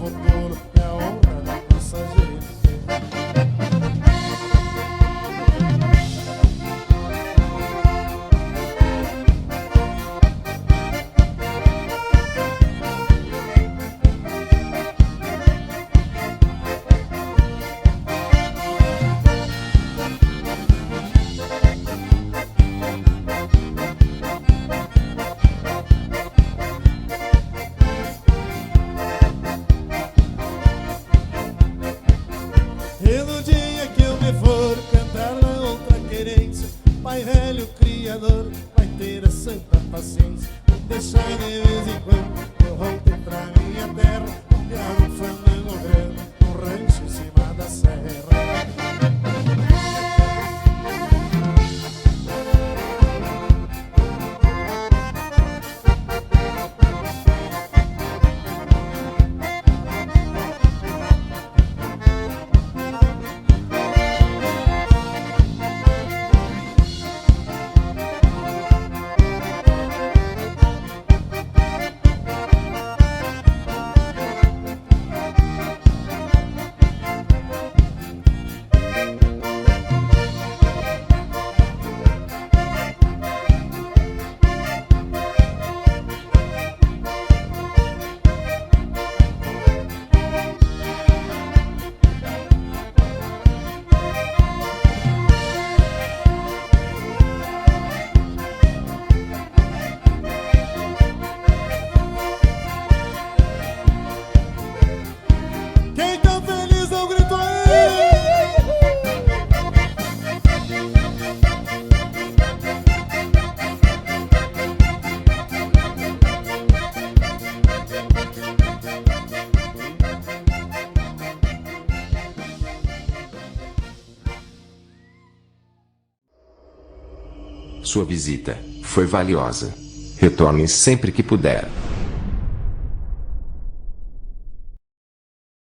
futuro é a honra da passageira. E no dia que eu me for cantar na outra querência, Pai velho criador vai ter a santa paciência de deixar de vez em quando eu volte pra minha terra, onde há um fandango grande, um rancho em cima da serra. Quem tá feliz dá um grito aí! Sua visita foi valiosa. Retorne sempre que puder.